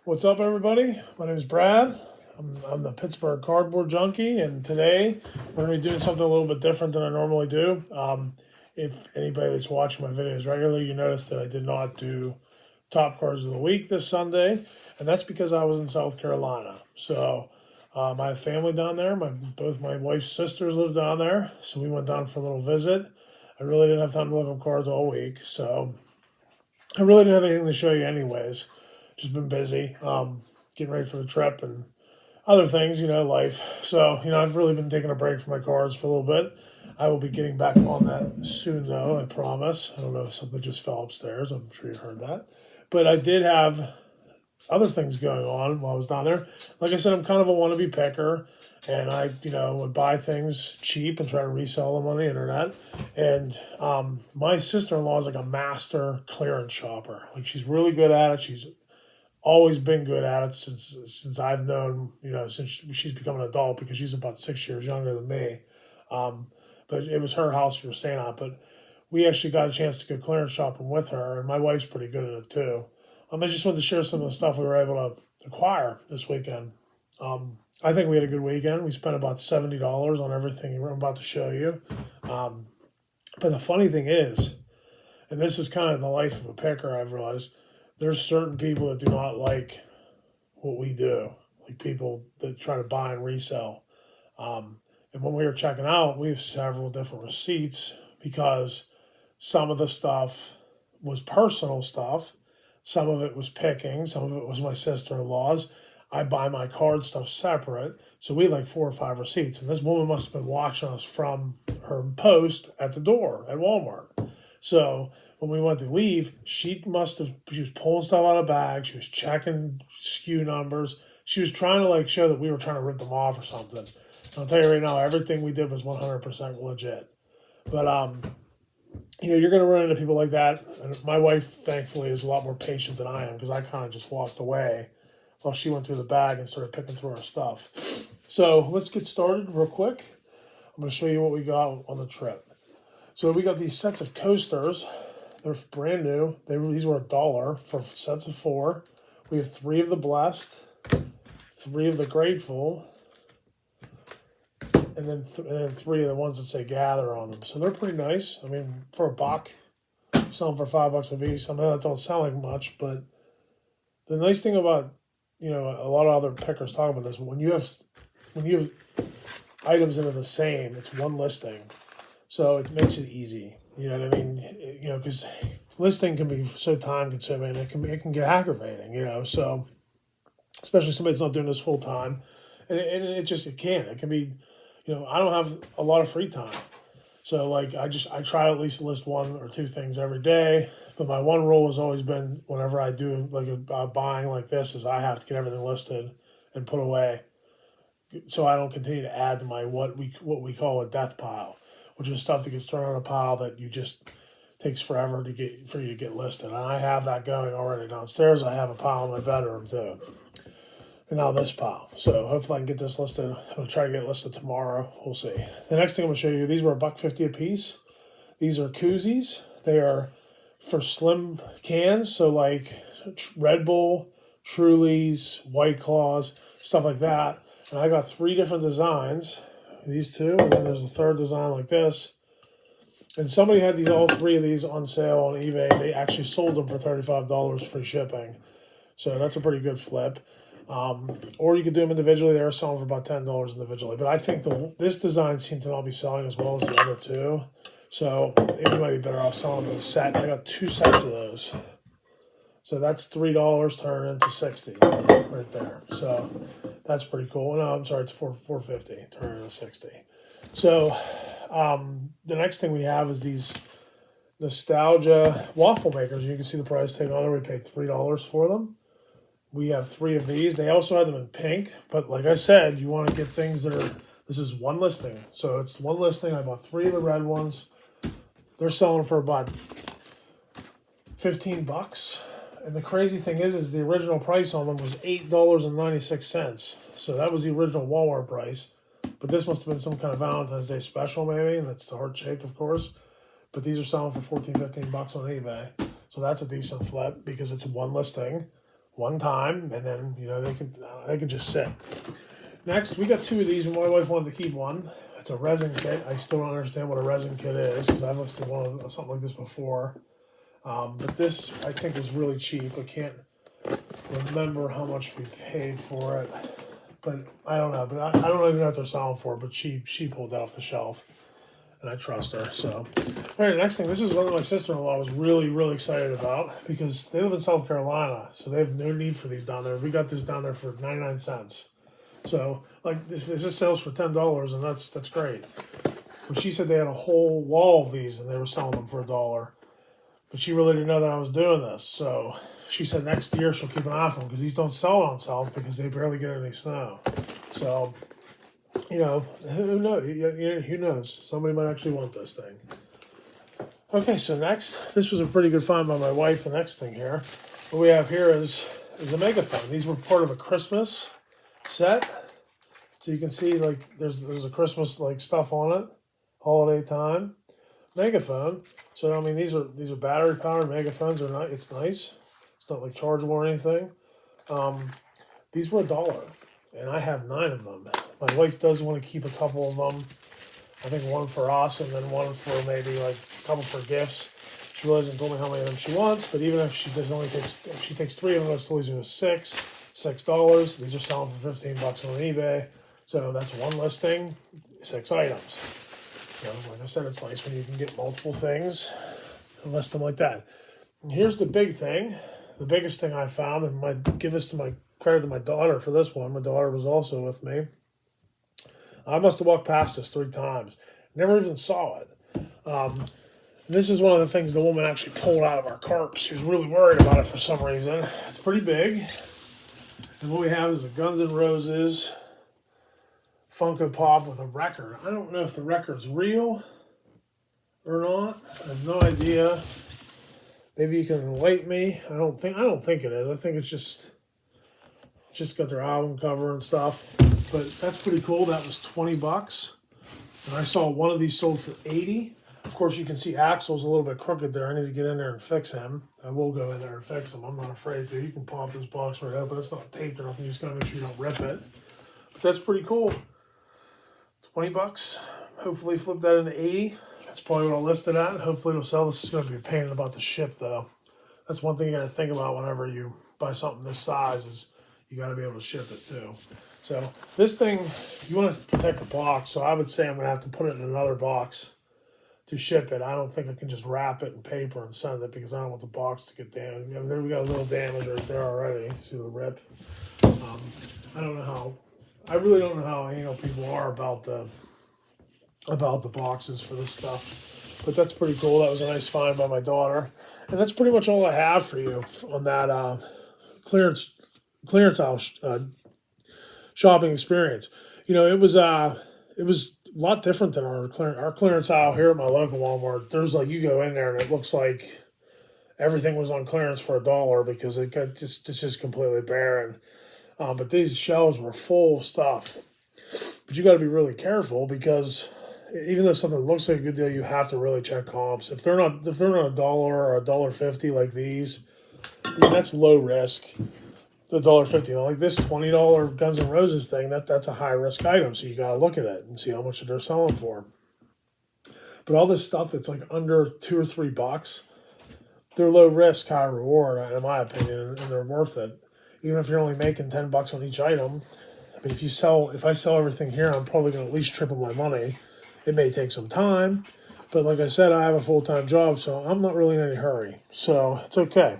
What's up, everybody? My name is Brad. I'm the Pittsburgh Cardboard Junkie, and today we're going to be doing something a little bit different than I normally do. If anybody that's watching my videos regularly, you notice that I did not do Top Cards of the Week this Sunday, and that's because I was in South Carolina. So I have family down there. Both my wife's sisters live down there, so we went down for a little visit. I really didn't have time to look up cards all week, so I really didn't have anything to show you anyways. Just been busy, getting ready for the trip and other things, life. So, I've really been taking a break from my cards for a little bit. I will be getting back on that soon, though, I promise. I don't know if something just fell upstairs. I'm sure you've heard that. But I did have other things going on while I was down there. Like I said, I'm kind of a wannabe picker, and I, would buy things cheap and try to resell them on the internet. And my sister-in-law is like a master clearance shopper. Like, she's really good at it. She's always been good at it since I've known, since she's become an adult, because she's about 6 years younger than me. But it was her house we were staying at. But we actually got a chance to go clearance shopping with her, and my wife's pretty good at it too. I just wanted to share some of the stuff we were able to acquire this weekend. I think we had a good weekend. We spent about $70 on everything I'm about to show you. But the funny thing is, and this is kind of the life of a picker, I've realized, there's certain people that do not like what we do, like people that try to buy and resell. And when we were checking out, we have several different receipts because some of the stuff was personal stuff. Some of it was picking. Some of it was my sister-in-law's. I buy my card stuff separate. So we had like 4 or 5 receipts. And this woman must have been watching us from her post at the door at Walmart. So when we went to leave, she was pulling stuff out of bags. She was checking SKU numbers. She was trying to show that we were trying to rip them off or something. And I'll tell you right now, everything we did was 100% legit. But you're going to run into people like that. And my wife, thankfully, is a lot more patient than I am, because I kind of just walked away while she went through the bag and started picking through our stuff. So let's get started real quick. I'm going to show you what we got on the trip. So we got these sets of coasters. They're brand new. These were $1 for sets of 4. We have 3 of the Blessed, 3 of the Grateful, and then 3 of the ones that say Gather on them. So they're pretty nice. I mean, for $1, some for $5 a piece. I mean, that don't sound like much, but the nice thing about, a lot of other pickers talk about this, but when you have items that are the same, it's one listing. So it makes it easy. You know what I mean? Because listing can be so time consuming. It can get aggravating. So especially somebody that's not doing this full time, and it can be. I don't have a lot of free time, so I try to at least list 1 or 2 things every day. But my one rule has always been, whenever I do a buying like this, is I have to get everything listed and put away, so I don't continue to add to my what we call a death pile, which is stuff that gets thrown on a pile that you just takes forever for you to get listed. And I have that going already downstairs. I have a pile in my bedroom too. And now this pile. So hopefully I can get this listed. I'm going to try to get it listed tomorrow. We'll see. The next thing I'm going to show you, these were $1.50 a piece. These are Koozies. They are for slim cans. So like Red Bull, Trulies, White Claws, stuff like that. And I got 3 different designs. These 2, and then there's a 3rd design like this. And somebody had all 3 of these on sale on eBay. They actually sold them for $35 free shipping. So that's a pretty good flip. Or you could do them individually. They were selling for about $10 individually. But I think this design seemed to not be selling as well as the other 2. So it might be better off selling them as a set. I got 2 sets of those. So that's $3 turned into $60 right there. So that's pretty cool. No, I'm sorry, it's $4.50 turned into $60. So the next thing we have is these nostalgia waffle makers. You can see the price tag on there. We paid $3 for them. We have 3 of these. They also have them in pink, but like I said, you want to get things that are. This is one listing, so it's one listing. I bought 3 of the red ones. They're selling for about $15. And the crazy thing is the original price on them was $8.96. So that was the original Walmart price. But this must have been some kind of Valentine's Day special maybe, and that's the heart shaped, of course. But these are selling for $14, $15 on eBay. So that's a decent flip because it's one listing. one time, and then they can just sit. Next, we got 2 of these, and my wife wanted to keep one. It's a resin kit. I still don't understand what a resin kit is because I've listed something like this before. But this I think is really cheap. I can't remember how much we paid for it, but I don't know. But I don't even know what they're selling for. But she pulled that off the shelf, and I trust her. So, all right. Next thing, this is one that my sister-in-law was really excited about because they live in South Carolina, so they have no need for these down there. We got this down there for 99 cents. So like this sells for $10, and that's great. But she said they had a whole wall of these, and they were selling them for $1. But she really didn't know that I was doing this, so she said next year she'll keep an eye on them because these don't sell on shelf because they barely get any snow. So, who knows? Who knows? Somebody might actually want this thing. Okay, so next, this was a pretty good find by my wife. The next thing here, what we have here is a Megaphone. These were part of a Christmas set, so you can see like there's a Christmas like stuff on it, holiday time. Megaphone. So I mean these are battery powered Megaphones. Are not. It's nice. It's not like chargeable or anything. These were $1, and I have 9 of them. My wife does want to keep a couple of them. I think one for us, and then one for maybe like a couple for gifts. She really hasn't told me how many of them she wants, but even if she takes 3 of them, that's still leaves her with $6. These are selling for $15 on eBay. So that's one listing, 6 items. Like I said, it's nice when you can get multiple things and list them like that. And here's the big thing, the biggest thing I found, and I give this to my credit to my daughter for this one. My daughter was also with me. I must have walked past this 3 times, never even saw it. This is one of the things the woman actually pulled out of our cart. She was really worried about it for some reason. It's pretty big, and what we have is a Guns N' Roses Funko Pop with a record. I don't know if the record's real or not. I have no idea. Maybe you can enlighten me. I don't think it is. I think it's just got their album cover and stuff. But that's pretty cool. That was $20. And I saw one of these sold for $80. Of course, you can see Axel's a little bit crooked there. I need to get in there and fix him. I will go in there and fix him. I'm not afraid to. You can pop this box right up, but it's not taped or nothing. You just gotta make sure you don't rip it. But that's pretty cool. $20. Hopefully flip that into 80. That's probably what I'll list it at. Hopefully it'll sell. This is going to be a pain about the ship, though. That's one thing you got to think about whenever you buy something this size is you got to be able to ship it, too. So this thing, you want to protect the box, so I would say I'm going to have to put it in another box to ship it. I don't think I can just wrap it in paper and send it because I don't want the box to get damaged. I mean, there we got a little damage right there already. See the rip? I don't know how. I really don't know how people are about the boxes for this stuff, but that's pretty cool. That was a nice find by my daughter, and that's pretty much all I have for you on that clearance aisle shopping experience. It was a lot different than our clearance aisle here at my local Walmart. There's you go in there and it looks like everything was on clearance for $1 because it's just completely barren. But these shelves were full of stuff. But you got to be really careful because even though something looks like a good deal, you have to really check comps. If they're not $1 or $1.50 like these, I mean, that's low risk. The $1.50, like this $20 Guns N' Roses thing, that's a high risk item. So you got to look at it and see how much they're selling for. But all this stuff that's like under $2 or $3, they're low risk, high reward, in my opinion, and they're worth it. Even if you're only making $10 on each item, I mean, if I sell everything here, I'm probably going to at least triple my money. It may take some time, but like I said, I have a full-time job, so I'm not really in any hurry. So it's okay.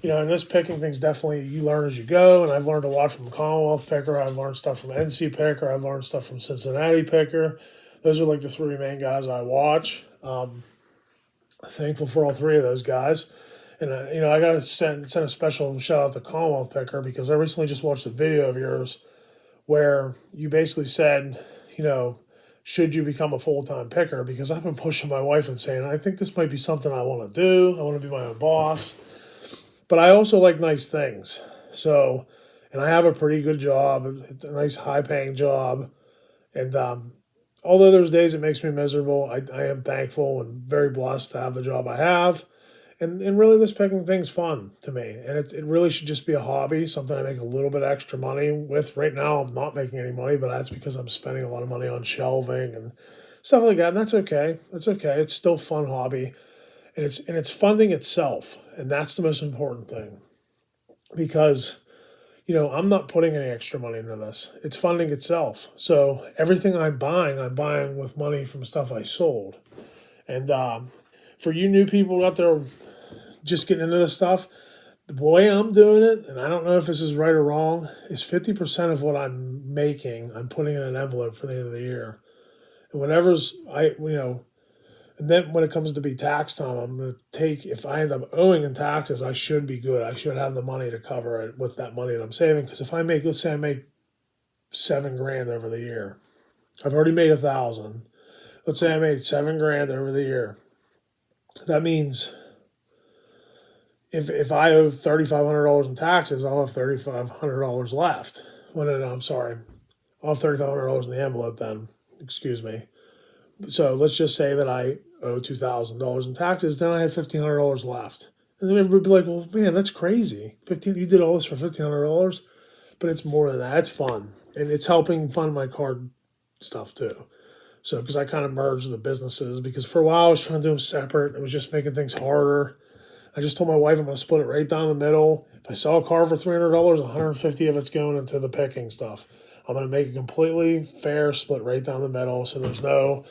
And this picking thing's definitely, you learn as you go, and I've learned a lot from Commonwealth Picker. I've learned stuff from NC Picker. I've learned stuff from Cincinnati Picker. Those are like the 3 main guys I watch. Thankful for all 3 of those guys. And, I got to send a special shout out to Commonwealth Picker because I recently just watched a video of yours where you basically said, should you become a full-time picker? Because I've been pushing my wife and saying, I think this might be something I want to do. I want to be my own boss. But I also like nice things. So, and I have a pretty good job, a nice high-paying job. And although there's days it makes me miserable, I am thankful and very blessed to have the job I have. And really this picking thing's fun to me. And it really should just be a hobby, something I make a little bit extra money with. Right now I'm not making any money, but that's because I'm spending a lot of money on shelving and stuff like that. And that's okay. That's okay. It's still a fun hobby. And it's funding itself. And that's the most important thing. Because I'm not putting any extra money into this. It's funding itself. So everything I'm buying with money from stuff I sold. And for you new people out there just getting into this stuff, the way I'm doing it, and I don't know if this is right or wrong, is 50% of what I'm making, I'm putting in an envelope for the end of the year. And and then when it comes to be tax time, I'm going to if I end up owing in taxes, I should be good. I should have the money to cover it with that money that I'm saving. Because if let's say I make $7,000 over the year, I've already made 1,000. Let's say I made $7,000 over the year. That means if I owe $3,500 in taxes, I'll have $3,500 left. Well, no, I'm sorry. I'll have $3,500 in the envelope then. Excuse me. So let's just say that I owe $2,000 in taxes. Then I have $1,500 left. And then everybody would be like, well, man, that's crazy. You did all this for $1,500? But it's more than that. It's fun. And it's helping fund my card stuff too. So, because I kind of merged the businesses, because for a while I was trying to do them separate. It was just making things harder. I just told my wife I'm going to split it right down the middle. If I sell a car for $300, $150 of it's going into the picking stuff. I'm going to make a completely fair split right down the middle, so there's no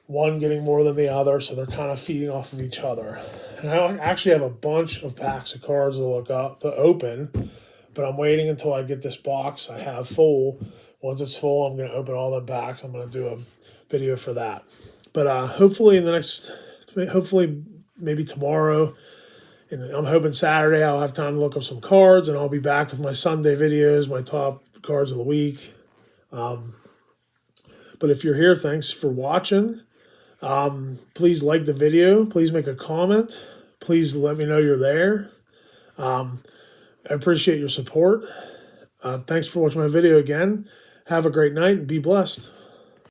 one getting more than the other, so they're kind of feeding off of each other. And I actually have a bunch of packs of cards to open, but I'm waiting until I get this box I have full. Once it's full, I'm going to open all them packs. I'm going to do a video for that. But hopefully maybe tomorrow, and I'm hoping Saturday I'll have time to look up some cards, and I'll be back with my Sunday videos, my top cards of the week. But if you're here, thanks for watching. Please like the video. Please make a comment. Please let me know you're there. I appreciate your support. Thanks for watching my video again. Have a great night and be blessed.